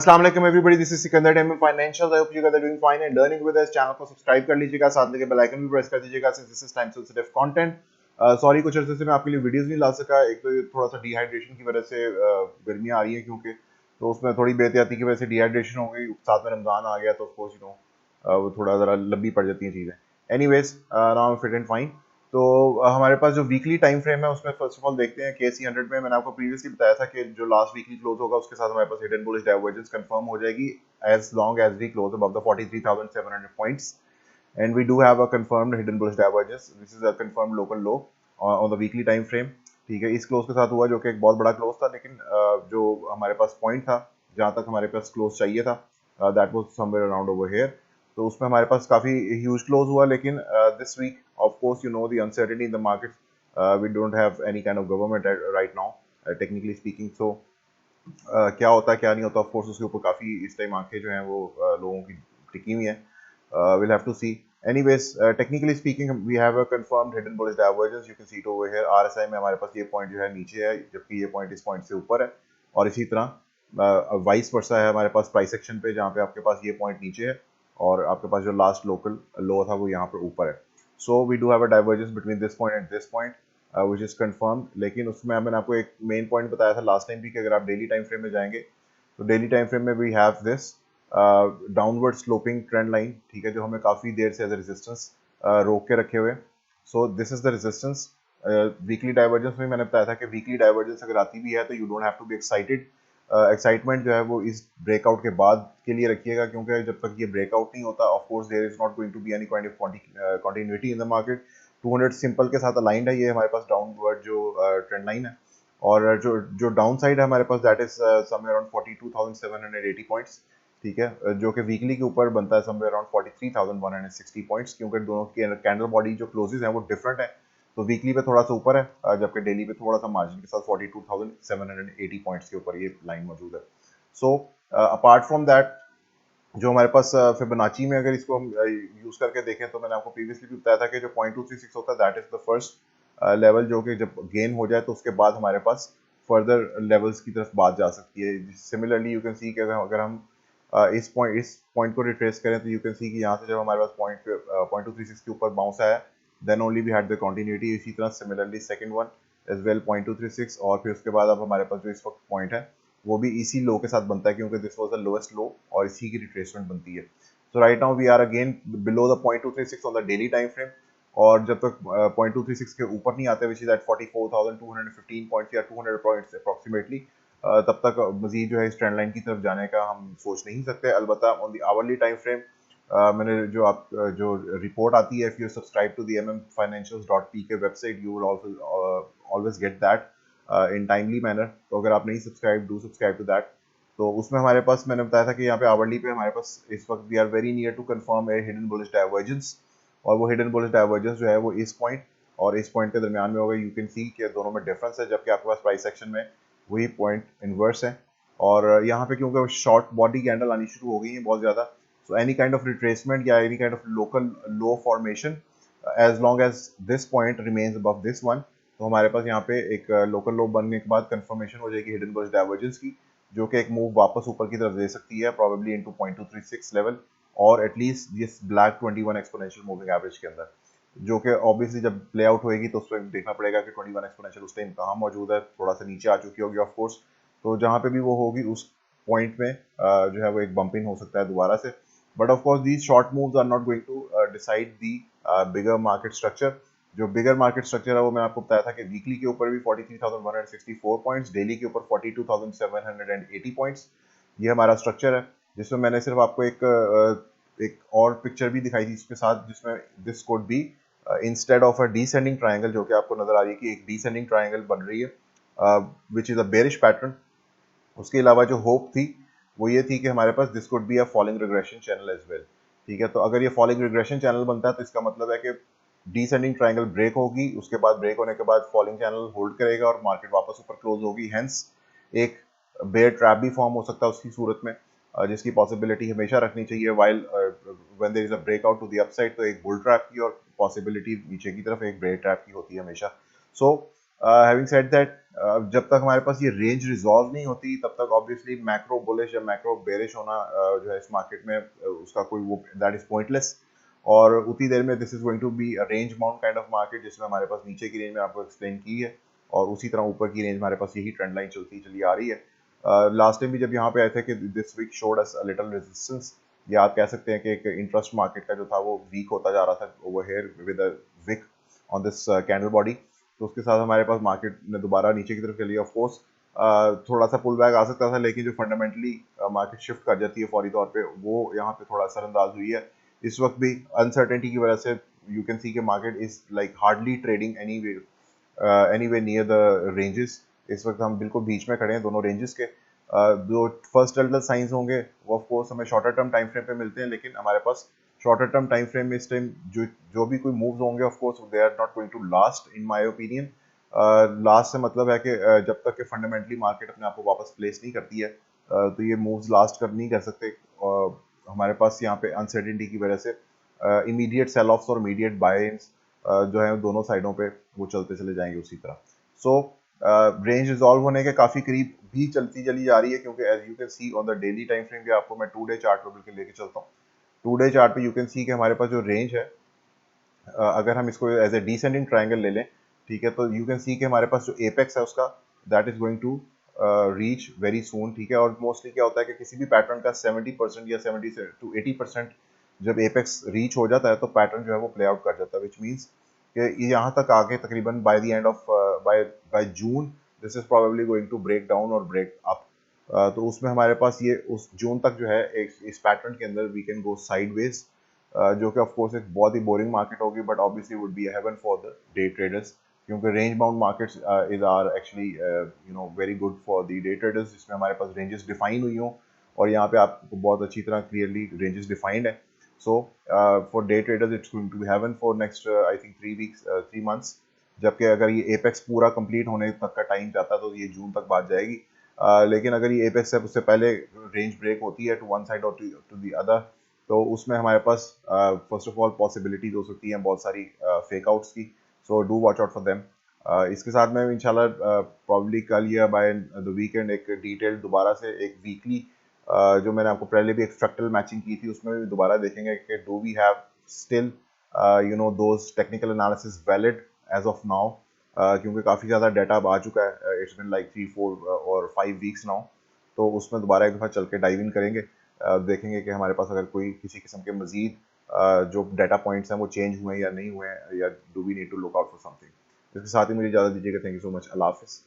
अस्सलाम वालेकुम everybody, this is Sikandar time में financial. I hope you guys are doing fine and learning with us. Channel को subscribe कर लीजिएगा, साथ में बेल आइकन भी प्रेस कर दीजिएगा since this is time sensitive content. Sorry कुछ अर्से से मैं आपके लिए वीडियोस नहीं ला सका। एक तो ये थोड़ा सा डिहाइड्रेशन की वजह से गर्मियां आ रही हैं क्योंकि, तो उसमें थोड़ी बेहतियाती की वजह से डिहाइड्रेशन हो गई, साथ में रमजान आ गया तो ऑफ कोर्स यू नो वो थोड़ा ज़रा लंबी पड़ जाती हैं चीज़ें। Anyways now fit and fine. तो हमारे पास जो वीकली टाइम फ्रेम है उसमें फर्स्ट ऑफ ऑल देखते हैं KSE100 में। मैंने आपको प्रीवियसली बताया था कि जो लास्ट वीकली क्लोज होगा उसके साथ हमारे पास हिडन बुलिश डाइवर्जेंस कंफर्म हो जाएगी as long as we close above the 43,700 points, and we do have a confirmed hidden bullish divergence. This is a confirmed local low on the weekly time frame। ठीक है, इस close के साथ हुआ जो कि एक बहुत बड़ा क्लोज था, लेकिन जो हमारे पास पॉइंट था जहाँ तक हमारे पास क्लोज चाहिए था, that was somewhere around over here. तो उसमें हमारे पास काफ़ी ह्यूज क्लोज हुआ, लेकिन this week of course you know the uncertainty in the market, we don't have any kind of government right now technically speaking. So क्या होता है क्या नहीं होता, ऑफ कोर्स उसके ऊपर काफ़ी इस टाइम आंखें जो हैं वो लोगों की टिकी हुई हैं। Will have to see. Anyways technically speaking we have a confirmed hidden bullish divergence. You can see it over here. RSI में हमारे पास ये पॉइंट जो है नीचे है, जबकि ये पॉइंट इस पॉइंट से ऊपर है। और इसी तरह वाइस वर्सा है हमारे पास प्राइस सेक्शन पे, जहाँ पे आपके पास ये पॉइंट नीचे है और आपके पास जो लास्ट लोकल लो था वो यहाँ पर ऊपर है। So we do have a divergence between this point and this point which is confirmed. लेकिन उसमें मैंने आपको एक मेन पॉइंट बताया था लास्ट टाइम भी कि अगर आप डेली टाइम फ्रेम में जाएंगे तो डेली टाइम फ्रेम में we have this downward sloping trend line. ठीक है, जो हमें काफ़ी देर से एज ए रेजिस्टेंस रोक के रखे हुए। So this is the resistance. Weekly divergence में मैंने बताया था कि वीकली डाइवर्जेंस अगर आती भी है तो you don't have to be excited. Excitement जो है वो इस ब्रेकआउट के बाद के लिए रखिएगा, क्योंकि जब तक ये ब्रेकआउट नहीं होता of course there is not going to be any kind of continuity in the market. 200 simple के साथ अलाइंड है ये हमारे पास डाउनवर्ड जो ट्रेंड लाइन है। और जो जो डाउन साइड है हमारे पास that is somewhere around 42,780 points. ठीक है, जो कि वीकली के ऊपर बनता है समवेयर अराउंड 43,160 पॉइंट्स, क्योंकि दोनों की कैंडल बॉडी जो क्लोजेस हैं वो डिफरेंट है। तो वीकली पे थोड़ा सा ऊपर है, जबकि डेली पे थोड़ा सा मार्जिन के साथ 42,780 पॉइंट्स के ऊपर ये लाइन मौजूद है। सो अपार्ट फ्रॉम दैट, जो हमारे पास फिबोनाची में अगर इसको हम यूज करके देखें तो मैंने आपको प्रीवियसली भी बताया था कि जो 0.236 होता है that is the first level, जो कि जब गेन हो जाए तो उसके बाद हमारे पास फर्दर लेवल्स की तरफ बात जा सकती है। सिमिलरली यू कैन सी कि अगर हम इस पॉइंट को रिट्रेस करें तो यू कैन सी कि यहाँ से जब हमारे पास 0.236 के ऊपर बाउंस आया then only we had the continuity. इसी तरह similarly second one as well 0.236, और फिर उसके बाद अब हमारे पास जो इस वक्त पॉइंट है वो भी इसी लो के साथ बनता है, क्योंकि this was the lowest low और इसी की रिट्रेसमेंट बनती है। So right now we are again below the 0.236 on the daily time frame, और जब तक 0.236 के ऊपर नहीं आते विच इज एट 44,215 पॉइंट्स या 200 पॉइंट्स अप्रॉक्सीमेटली, तब तक मजीद जो है इस ट्रेंड लाइन की तरफ जाने का हम सोच नहीं सकते। अलबत्ता on the hourly time frame मैंने जो रिपोर्ट आती है, if you subscribe to the mmfinancials.p के website you will always get that in timely manner. तो अगर आप नहीं subscribe, do subscribe to that. तो उसमें हमारे पास मैंने बताया था कि यहाँ पे आवरली पे हमारे पास इस वक्त we are very near to confirm a hidden bullish divergence, और वो हिडन बुलिश डाइवर्जेंस जो है वो इस पॉइंट और इस पॉइंट के दरमियान में होगा। यू कैन सी कि दोनों में डिफरेंस है, जबकि आपके पास प्राइस सेक्शन में वही पॉइंट इनवर्स है। और यहाँ पे क्योंकि शॉर्ट बॉडी कैंडल आनी शुरू हो गई है बहुत ज़्यादा, so any kind of retracement या any kind of local low formation as long as this point remains above this one, तो हमारे पास यहाँ पे एक लोकल लो बनने के बाद कंफर्मेशन हो जाएगी हिडन बुलिश डाइवर्जेंस की, जो कि एक मूव वापस ऊपर की तरफ दे सकती है प्रॉबेबली इनटू 0.236 लेवल, और at least this black 21 exponential moving average के अंदर, जो कि ऑब्वियसली जब प्ले आउट होएगी तो उस पर देखना पड़ेगा कि 21 एक्सपोनेंशियल उस टाइम कहाँ मौजूद है। थोड़ा सा नीचे आ चुकी होगी ऑफ कोर्स, तो जहाँ पे भी वो होगी उस पॉइंट में जो है वो एक बम्पिंग हो सकता है दोबारा से। But of course these short moves are not going to decide the bigger market structure. जो बिगर मार्केट स्ट्रक्चर है वो मैंने आपको बताया था कि वीकली के ऊपर भी 43,164 पॉइंट्स, डेली के ऊपर 42,780 पॉइंट्स, ये हमारा स्ट्रक्चर है। जिसमें मैंने सिर्फ आपको एक और पिक्चर भी दिखाई थी इसके साथ, जिसमें this could B instead of a descending triangle, जो कि आपको नजर आ रही है कि एक डिसेंडिंग ट्रायंगल बन रही है which is a bearish pattern. उसके अलावा जो होप थी वो ये थी कि हमारे पास this could be a falling regression channel as well. ठीक है, तो अगर ये फॉलिंग रिग्रेशन चैनल बनता है तो इसका मतलब है कि डिसेंडिंग ट्रायंगल ब्रेक होगी, उसके बाद ब्रेक होने के बाद फॉलिंग चैनल होल्ड करेगा और मार्केट वापस ऊपर क्लोज होगी। हेंस एक बेयर ट्रैप भी फॉर्म हो सकता है उसकी सूरत में, जिसकी पॉसिबिलिटी हमेशा रखनी चाहिए while when there is a breakout to the upside. तो एक बुल ट्रैप की और पॉसिबिलिटी नीचे की तरफ एक बेयर ट्रैप की होती है हमेशा। सो हैविंग सेड दैट, जब तक हमारे पास ये रेंज रिजॉल्व नहीं होती तब तक ऑब्वियसली मैक्रो बुलिश या मैक्रो बेरिश होना जो है इस मार्केट में उसका कोई वो दैट इज पॉइंटलेस। और उतनी देर में this is going to be a range bound kind of market, जिसमें हमारे पास नीचे की रेंज में आपको एक्सप्लेन की है और उसी तरह ऊपर की रेंज हमारे पास यही ट्रेंड लाइन चलती चली आ रही है। लास्ट टाइम भी जब यहाँ पे आए थे कि this week showed us a little resistance, या आप कह सकते हैं कि एक इंटरेस्ट मार्केट का जो था वो वीक होता जा रहा था over here with a week on this candle body. तो उसके साथ हमारे पास मार्केट ने दोबारा नीचे की तरफ चली। ऑफ कोर्स थोड़ा सा पुल बैक आ सकता था, लेकिन जो फंडामेंटली मार्केट शिफ्ट कर जाती है फौरी तौर पे, वो यहाँ पे थोड़ा असरअंदाज हुई है। इस वक्त भी अनसर्टेनिटी की वजह से यू कैन सी के market is like hardly trading any way near the ranges. इस वक्त हम बिल्कुल बीच में खड़े हैं दोनों रेंजेस के। जो फर्स्ट टेलटल साइंस होंगे वो ऑफ कोर्स हमें शॉर्टर टर्म टाइम फ्रेम पे मिलते हैं, लेकिन हमारे पास शॉर्टर टर्म टाइम फ्रेम में इस टाइम जो भी कोई मूव्स होंगे of course they are not going to last in my opinion. Last से मतलब है कि जब तक कि फंडामेंटली मार्केट अपने आप को वापस प्लेस नहीं करती है तो ये मूव्स लास्ट कर नहीं कर सकते। हमारे पास यहाँ पे अनसर्टेनिटी की वजह से इमीडिएट सेल ऑफ्स और इमीडिएट बाय इन्स जो है दोनों साइडों पे वो चलते चले जाएंगे उसी तरह। सो रेंज रिजॉल्व होने के काफ़ी करीब भी चलती चली जा रही है, क्योंकि as you can see on the daily time frame पे आपको मैं 2 डे चार्ट पर बिल्कुल लेके चलता हूँ। 2 डे चार्ट पे यू कैन सी कि हमारे पास जो रेंज है, अगर हम इसको एज ए डिसेंडिंग ट्रायंगल ले लें, ठीक है, तो यू कैन सी कि हमारे पास जो एपेक्स है उसका that is going to reach very soon, ठीक है। और मोस्टली क्या होता है कि किसी भी पैटर्न का 70% या 70 to 80% जब एपेक्स रीच हो जाता है तो पैटर्न जो है वो प्ले आउट कर जाता है, विच मीन्स कि ये यहाँ तक आके तकरीबन by the end of by by June this is probably going to break down और ब्रेक अप। तो उसमें हमारे पास ये उस जून तक जो है एक इस पैटर्न के अंदर वी कैन गो साइडवेज, जो कि ऑफ कोर्स एक बहुत ही बोरिंग मार्केट होगी, but obviously would be heaven for the day traders, क्योंकि range bound markets is are actually you know very good for the day traders, जिसमें हमारे पास ranges define हुई हों और यहाँ पे आपको बहुत अच्छी तरह क्लियरली रेंजेस डिफाइंड है। So for day traders it's going to be heaven for next I think 3 weeks 3 months. जबकि अगर ये एपेक्स पूरा कंप्लीट होने तक का टाइम जाता तो ये जून तक बात जाएगी। लेकिन अगर ये एपेक्स है उससे पहले रेंज ब्रेक होती है टू वन साइड और टू द अदर, तो उसमें हमारे पास फर्स्ट ऑफ ऑल पॉसिबिलिटीज हो सकती हैं बहुत सारी फेक आउट्स की। So do watch out for them. इसके साथ मैं इंशाल्लाह प्रॉब्ली कल या बाय द वीकेंड एक डिटेल दोबारा से एक वीकली जो मैंने आपको पहले भी एक फ्रैक्टल मैचिंग की थी उसमें भी दोबारा देखेंगे कि do we have still you know those technical analysis valid as of now, क्योंकि काफ़ी ज़्यादा डाटा अब आ चुका है। इट्स बिन लाइक 3 4 और 5 वीक्स नाउ। तो उसमें दोबारा एक दफ़ा चल के डाइव इन करेंगे, देखेंगे कि हमारे पास अगर कोई किसी किस्म के मजीद जो डाटा पॉइंट्स हैं वो चेंज हुए हैं या नहीं हुए हैं, या do we need to look out for something. इसके साथ ही मुझे इजाज़त दीजिएगा। Thank you so much. अल्लाह हाफिज़।